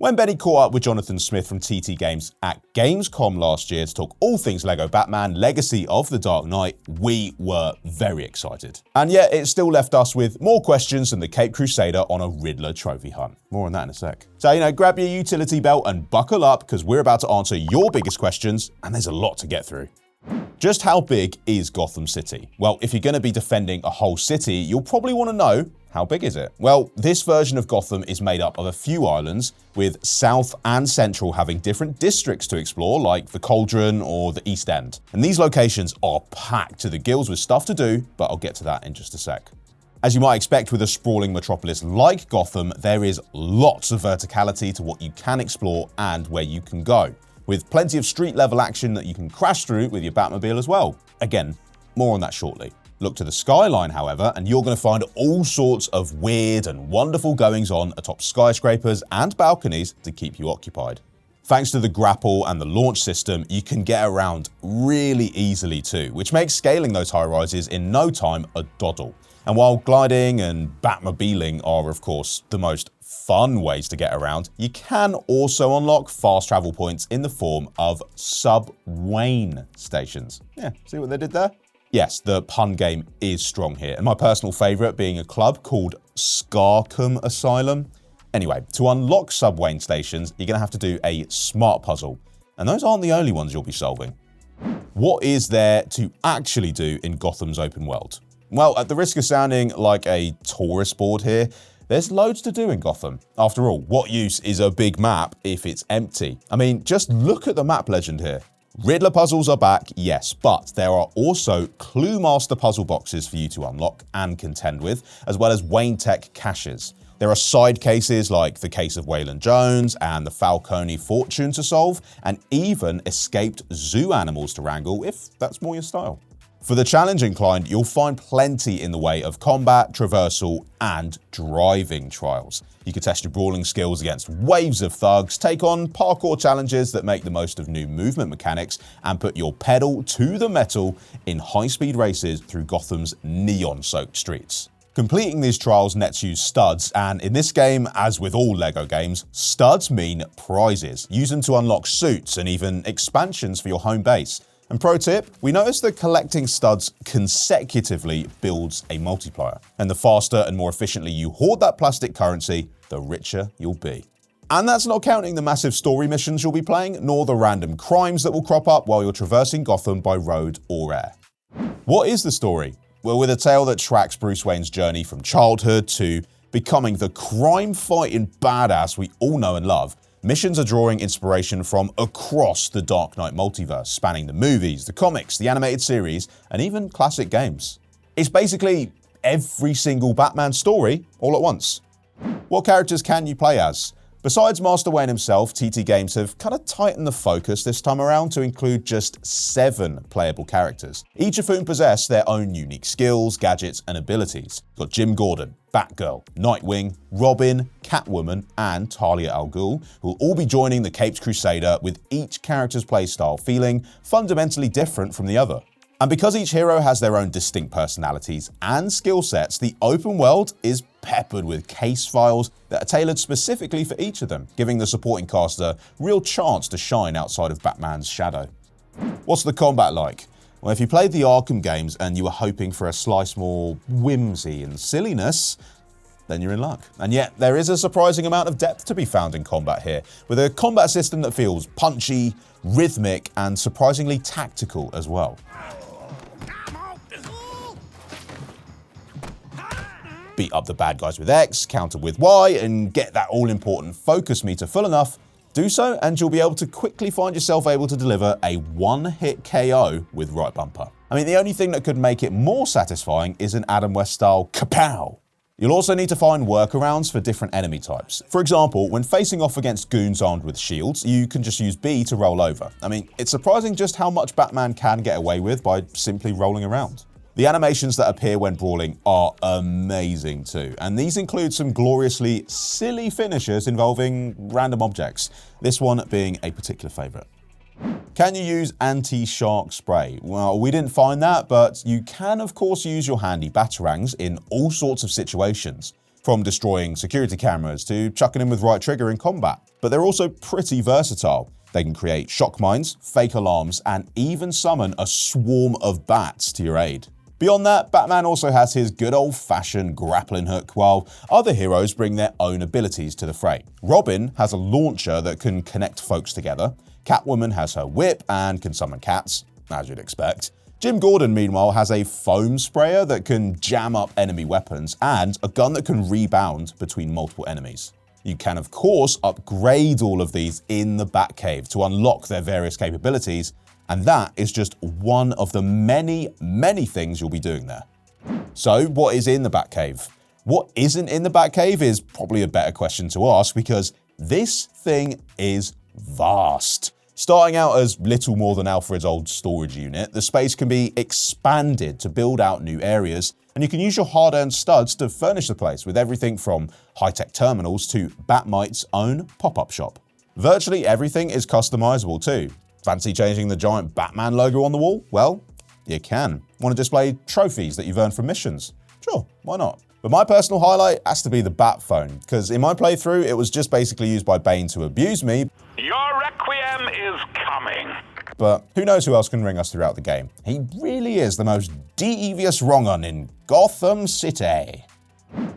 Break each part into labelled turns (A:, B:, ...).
A: When Benny caught up with Jonathan Smith from TT Games at Gamescom last year to talk all things LEGO Batman Legacy of the Dark Knight, we were very excited. And yet it still left us with more questions than the Caped Crusader on a Riddler trophy hunt. More on that in a sec. So, grab your utility belt and buckle up because we're about to answer your biggest questions, and there's a lot to get through. Just how big is Gotham City? Well, if you're going to be defending a whole city, you'll probably want to know, how big is it? Well, this version of Gotham is made up of a few islands, with South and Central having different districts to explore, like the Cauldron or the East End. And these locations are packed to the gills with stuff to do, but I'll get to that in just a sec. As you might expect with a sprawling metropolis like Gotham, there is lots of verticality to what you can explore and where you can go, with plenty of street-level action that you can crash through with your Batmobile as well. Again, more on that shortly. Look to the skyline, however, and you're going to find all sorts of weird and wonderful goings-on atop skyscrapers and balconies to keep you occupied. Thanks to the grapple and the launch system, you can get around really easily too, which makes scaling those high-rises in no time a doddle. And while gliding and Batmobiling are, of course, the most fun ways to get around, you can also unlock fast travel points in the form of subway stations. Yeah, see what they did there? Yes, the pun game is strong here, and my personal favourite being a club called Arkham Asylum. Anyway, to unlock subway stations, you're going to have to do a smart puzzle, and those aren't the only ones you'll be solving. What is there to actually do in Gotham's open world? Well, at the risk of sounding like a tourist board here, there's loads to do in Gotham. After all, what use is a big map if it's empty? I mean, just look at the map legend here. Riddler puzzles are back, yes, but there are also Clue Master puzzle boxes for you to unlock and contend with, as well as Wayne Tech caches. There are side cases like the case of Waylon Jones and the Falcone fortune to solve, and even escaped zoo animals to wrangle if that's more your style. For the challenge inclined, you'll find plenty in the way of combat, traversal, and driving trials. You can test your brawling skills against waves of thugs, take on parkour challenges that make the most of new movement mechanics, and put your pedal to the metal in high-speed races through Gotham's neon-soaked streets. Completing these trials nets you studs, and in this game, as with all LEGO games, studs mean prizes. Use them to unlock suits and even expansions for your home base. And pro tip, we noticed that collecting studs consecutively builds a multiplier. And the faster and more efficiently you hoard that plastic currency, the richer you'll be. And that's not counting the massive story missions you'll be playing, nor the random crimes that will crop up while you're traversing Gotham by road or air. What is the story? Well, with a tale that tracks Bruce Wayne's journey from childhood to becoming the crime-fighting badass we all know and love, missions are drawing inspiration from across the Dark Knight multiverse, spanning the movies, the comics, the animated series, and even classic games. It's basically every single Batman story all at once. What characters can you play as? Besides Master Wayne himself, TT Games have kind of tightened the focus this time around to include just 7 playable characters, each of whom possess their own unique skills, gadgets, and abilities. You've got Jim Gordon, Batgirl, Nightwing, Robin, Catwoman, and Talia al Ghul, who will all be joining the Caped Crusader, with each character's playstyle feeling fundamentally different from the other. And because each hero has their own distinct personalities and skill sets, the open world is peppered with case files that are tailored specifically for each of them, giving the supporting cast a real chance to shine outside of Batman's shadow. What's the combat like? Well, if you played the Arkham games and you were hoping for a slice more whimsy and silliness, then you're in luck. And yet, there is a surprising amount of depth to be found in combat here, with a combat system that feels punchy, rhythmic, and surprisingly tactical as well. Beat up the bad guys with X, counter with Y, and get that all-important focus meter full enough, do so and you'll be able to quickly find yourself able to deliver a one-hit KO with right bumper. I mean, the only thing that could make it more satisfying is an Adam West-style kapow. You'll also need to find workarounds for different enemy types. For example, when facing off against goons armed with shields, you can just use B to roll over. I mean, it's surprising just how much Batman can get away with by simply rolling around. The animations that appear when brawling are amazing too, and these include some gloriously silly finishes involving random objects, this one being a particular favourite. Can you use anti-shark spray? Well, we didn't find that, but you can of course use your handy batarangs in all sorts of situations. from destroying security cameras to chucking in with right trigger in combat. But they're also pretty versatile. They can create shock mines, fake alarms, and even summon a swarm of bats to your aid. Beyond that, Batman also has his good old-fashioned grappling hook, while other heroes bring their own abilities to the fray. Robin has a launcher that can connect folks together. Catwoman has her whip and can summon cats, as you'd expect. Jim Gordon, meanwhile, has a foam sprayer that can jam up enemy weapons and a gun that can rebound between multiple enemies. You can, of course, upgrade all of these in the Batcave to unlock their various capabilities, and that is just one of the many, many things you'll be doing there. So, what is in the Batcave? What isn't in the Batcave is probably a better question to ask, because this thing is vast. Starting out as little more than Alfred's old storage unit, the space can be expanded to build out new areas, and you can use your hard-earned studs to furnish the place with everything from high-tech terminals to Batmite's own pop-up shop. Virtually everything is customizable too. Fancy changing the giant Batman logo on the wall? Well, you can. Want to display trophies that you've earned from missions? Sure, why not? But my personal highlight has to be the Bat phone, because in my playthrough, it was just basically used by Bane to abuse me.
B: Your requiem is coming.
A: But who knows who else can ring us throughout the game. He really is the most devious wrong-un in Gotham City.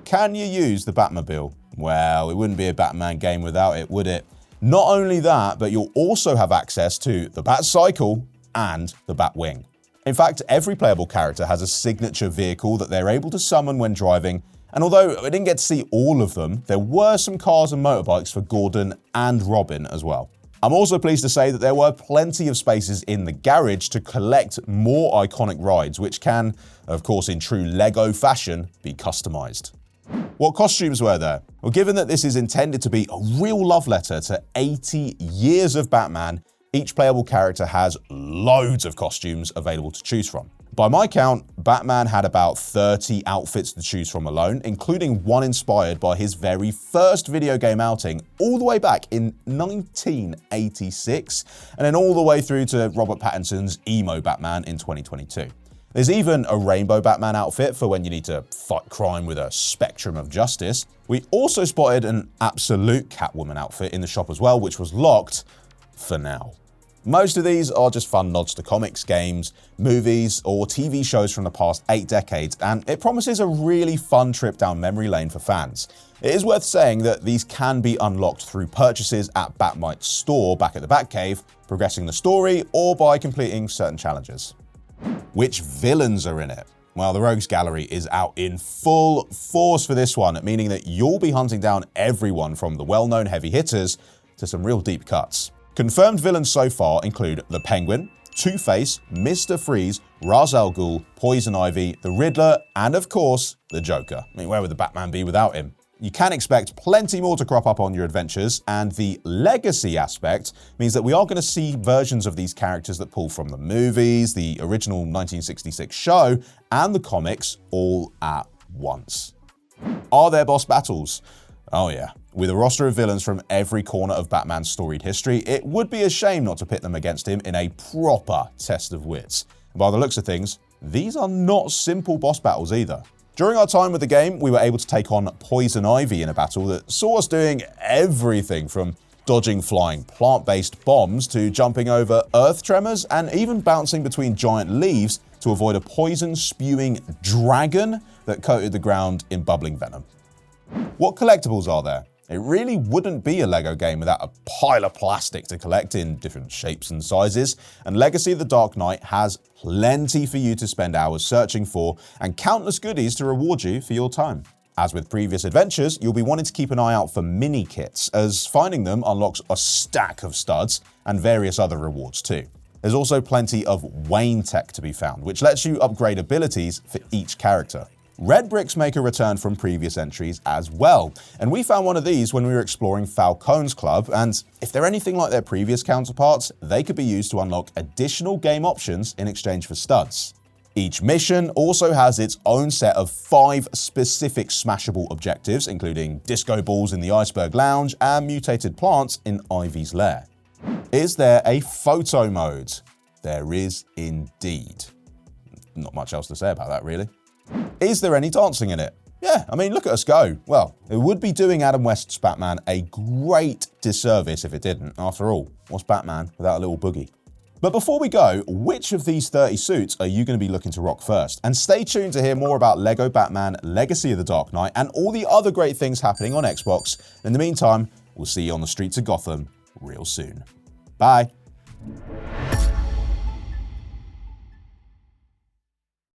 A: Can you use the Batmobile? Well, it wouldn't be a Batman game without it, would it? Not only that, but you'll also have access to the Batcycle and the Batwing. In fact, every playable character has a signature vehicle that they're able to summon when driving, and although I didn't get to see all of them, there were some cars and motorbikes for Gordon and Robin as well. I'm also pleased to say that there were plenty of spaces in the garage to collect more iconic rides, which can, of course in true LEGO fashion, be customized. What costumes were there? Well, given that this is intended to be a real love letter to 80 years of Batman, each playable character has loads of costumes available to choose from. By my count, Batman had about 30 outfits to choose from alone, including one inspired by his very first video game outing all the way back in 1986, and then all the way through to Robert Pattinson's emo Batman in 2022. There's even a rainbow Batman outfit for when you need to fight crime with a spectrum of justice. We also spotted an absolute Catwoman outfit in the shop as well, which was locked for now. Most of these are just fun nods to comics, games, movies, or TV shows from the past 8 decades, and it promises a really fun trip down memory lane for fans. It is worth saying that these can be unlocked through purchases at Batmite's store back at the Batcave, progressing the story, or by completing certain challenges. Which villains are in it? Well, the Rogues Gallery is out in full force for this one, meaning that you'll be hunting down everyone from the well-known heavy hitters to some real deep cuts. Confirmed villains so far include the Penguin, Two-Face, Mr. Freeze, Ra's al Ghul, Poison Ivy, the Riddler, and of course, the Joker. I mean, where would the Batman be without him? You can expect plenty more to crop up on your adventures, and the legacy aspect means that we are going to see versions of these characters that pull from the movies, the original 1966 show, and the comics all at once. Are there boss battles? Oh yeah. With a roster of villains from every corner of Batman's storied history, it would be a shame not to pit them against him in a proper test of wits. And by the looks of things, these are not simple boss battles either. During our time with the game, we were able to take on Poison Ivy in a battle that saw us doing everything from dodging flying plant-based bombs to jumping over earth tremors and even bouncing between giant leaves to avoid a poison-spewing dragon that coated the ground in bubbling venom. What collectibles are there? It really wouldn't be a LEGO game without a pile of plastic to collect in different shapes and sizes, and Legacy of the Dark Knight has plenty for you to spend hours searching for, and countless goodies to reward you for your time. As with previous adventures, you'll be wanting to keep an eye out for mini kits, as finding them unlocks a stack of studs and various other rewards too. There's also plenty of Wayne tech to be found, which lets you upgrade abilities for each character. Red bricks make a return from previous entries as well, and we found one of these when we were exploring Falcone's Club, and if they're anything like their previous counterparts, they could be used to unlock additional game options in exchange for studs. Each mission also has its own set of 5 specific smashable objectives, including disco balls in the Iceberg Lounge and mutated plants in Ivy's lair. Is there a photo mode? There is indeed. Not much else to say about that, really. Is there any dancing in it? Yeah, I mean, look at us go. Well, it would be doing Adam West's Batman a great disservice if it didn't. After all, what's Batman without a little boogie? But before we go, which of these 30 suits are you going to be looking to rock first? And stay tuned to hear more about LEGO Batman Legacy of the Dark Knight and all the other great things happening on Xbox. In the meantime, we'll see you on the streets of Gotham real soon. Bye.